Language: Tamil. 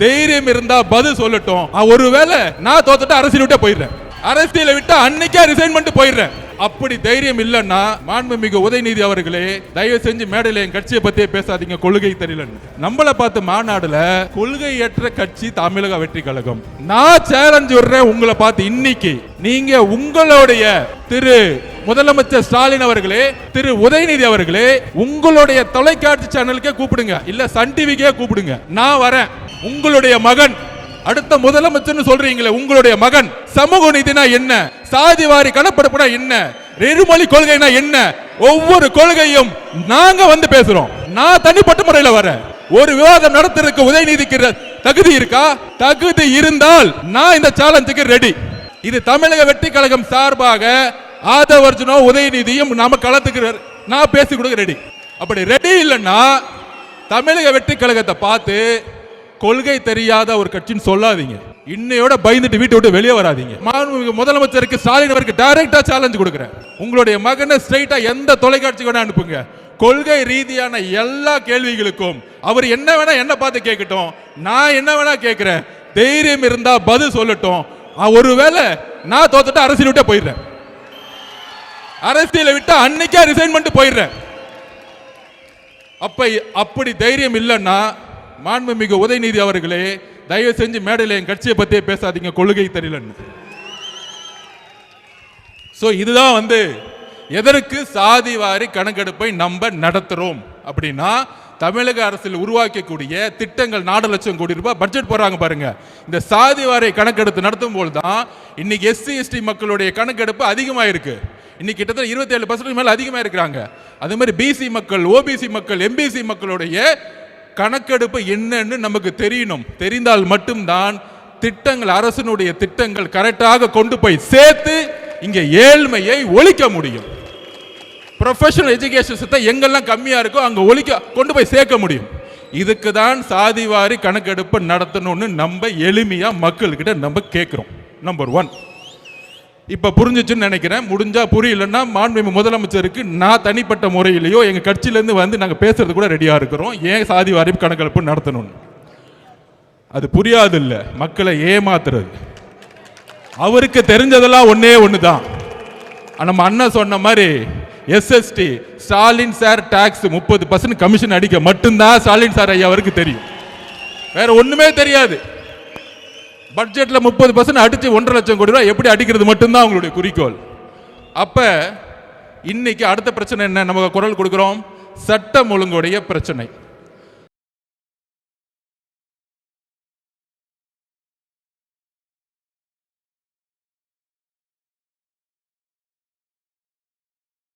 தைரியம் இருந்தா பதில் சொல்லட்டும். ஒருவேளை நான் தோத்துட்டு அரசியல் விட்டு போயிடுறேன், அரசியலை விட்டு அன்னைக்கே ரிசைன் பண்ணிட்டு போயிடுறேன். அப்படி தைரியம் இல்லைன்னா மாண்புமிகு உதயநிதி அவர்களே, தயவு செஞ்சு மேடையில என் கட்சியை பத்தியே பேசாதீங்க, கொள்கை தெரியலன்னு. நம்மளை பார்த்து மாநாடுல கொள்கையற்ற கட்சி தமிழக வெற்றி கழகம். நான் சேலஞ்ச் விடுறேன் உங்களை பார்த்து. இன்னைக்கு நீங்க உங்களுடைய திரு முதலமைச்சர் ஸ்டாலின் அவர்களே, திரு உதயநிதி அவர்களே, உங்களுடைய தொலைக்காட்சி சேனலுக்கே கூப்பிடுங்க, இல்ல சன் டிவிக்கே கூப்பிடுங்க. நான் வரேன். உங்களுடைய மகன் அடுத்த முதலமைச்சர் சொல்றீங்களே, உங்களுடைய மகன் சமூக நீதினா என்ன, சாதிவாரி கணப்பெடுப்புனா என்ன, இருமொழி கொள்கைனா என்ன, ஒவ்வொரு கொள்கையும் நாங்க வந்து பேசுறோம். நான் தனிப்பட்ட முறையில் வரேன். ஒரு விவாதம் நடத்துறதுக்கு உதயநிதிக்கு தகுதி இருக்கா? தகுதி இருந்தால் நான் இந்த சேலஞ்சுக்கு ரெடி. இது தமிழக வெற்றி கழகம் சார்பாக ஆதவர்ஜுனோ உதயநிதியும் நாம களத்துக்கு நான் பேசி கொடுக்க ரெடி. அப்படி ரெடி இல்லைன்னா தமிழக வெற்றி கழகத்தை பார்த்து கொள்கை தெரியாத ஒரு கட்சின்னு சொல்லாதீங்க. இன்னையோட பயந்துட்டு வீட்டை விட்டு வெளியே வராதீங்க. முதலமைச்சருக்கு ஸ்டாலின் அவருக்கு டைரக்டா சேலஞ்ச் கொடுக்கிறேன். உங்களுடைய மகனை ஸ்ட்ரைட்டா எந்த தொலைக்காட்சிக்கு வேணா அனுப்புங்க. கொள்கை ரீதியான எல்லா கேள்விகளுக்கும் அவர் என்ன வேணா என்ன பார்த்து கேட்கட்டும், நான் என்ன வேணா கேட்கிறேன். தைரியம் இருந்தா பதில் சொல்லட்டும். ஒருவேளை நான் தோத்துட்டு அரசியல் விட்டு போயிடுறேன், அரசியலை விட்டு அன்னைக்கே ரிசைன் பண்ணிட்டு போயிடுறேன். அப்படி தைரியம் இல்லைன்னா மாண்புமிகு உதயநிதி அவர்களே, தயவு செஞ்சு மேடையில் என் கட்சியை பத்தியே பேசாதீங்க, கொள்கை தெரியலன்னு. இதுதான் எதற்கு சாதிவாரி கணக்கெடுப்பை நம்ம நடத்துறோம் அப்படின்னா, தமிழக அரசில் உருவாக்கக்கூடிய திட்டங்கள் 4 லட்சம் கோடி ரூபாய் பட்ஜெட் போறாங்க பாருங்க. இந்த சாதிவாரி கணக்கெடுப்பு நடத்தும் போது தான் இன்னைக்கு SC ST மக்களுடைய கணக்கெடுப்பு அதிகமாக இருக்கு. இன்னைக்கு கிட்டத்தட்ட 27% மேல அதிகமாக இருக்கிறாங்க. அதே மாதிரி BC மக்கள், OBC மக்கள், MBC மக்களுடைய கணக்கெடுப்பு என்னன்னு நமக்கு தெரியணும். தெரிந்தால் மட்டும்தான் திட்டங்கள், அரசனுடைய திட்டங்கள் கரெக்டாக கொண்டு போய் சேர்த்து இங்க ஏழ்மையை ஒழிக்க முடியும். ப்ரொஃபஷனல் எஜுகேஷன் எங்கெல்லாம் கம்மியா இருக்கோ அங்க கொண்டு போய் சேர்க்க முடியும். இதுக்கு தான் சாதிவாரி கணக்கெடுப்பு நடத்தணும்னு நம்ம எளிமையா மக்கள்கிட்ட நம்ம கேட்கிறோம். நம்பர் 1 இப்ப புரிஞ்சிச்சுன்னு நினைக்கிறேன். முடிஞ்சா புரியலன்னா மாண்புமிகு முதலமைச்சருக்கு நான் தனிப்பட்ட முறையிலேயோ எங்க கட்சியிலேருந்து நாங்க பேசுறது கூட ரெடியா இருக்கிறோம். ஏன் சாதிவாரி கணக்கெடுப்பு நடத்தணும்? அது புரியாது இல்ல, மக்களை ஏமாத்துறது. அவருக்கு தெரிஞ்சதெல்லாம் ஒண்ணுதான். நம்ம அண்ணன் சொன்ன மாதிரி SST Stalin sir tax 30% commission அடிக்க மட்டும்தான் ஸ்டாலின் சார் ஐயா அவருக்கு தெரியும், வேற ஒண்ணுமே தெரியாது. பட்ஜெட்ல 30% அடிச்சு 1.5 லட்சம் கோடி ரூபாய் எப்படி அடிக்கிறது மட்டும்தான் அவங்களுடைய குறிக்கோள். அப்ப இன்னைக்கு அடுத்த பிரச்சனை என்ன? நம்ம குரல் கொடுக்கிறோம், சட்டம் ஒழுங்குடைய பிரச்சனை.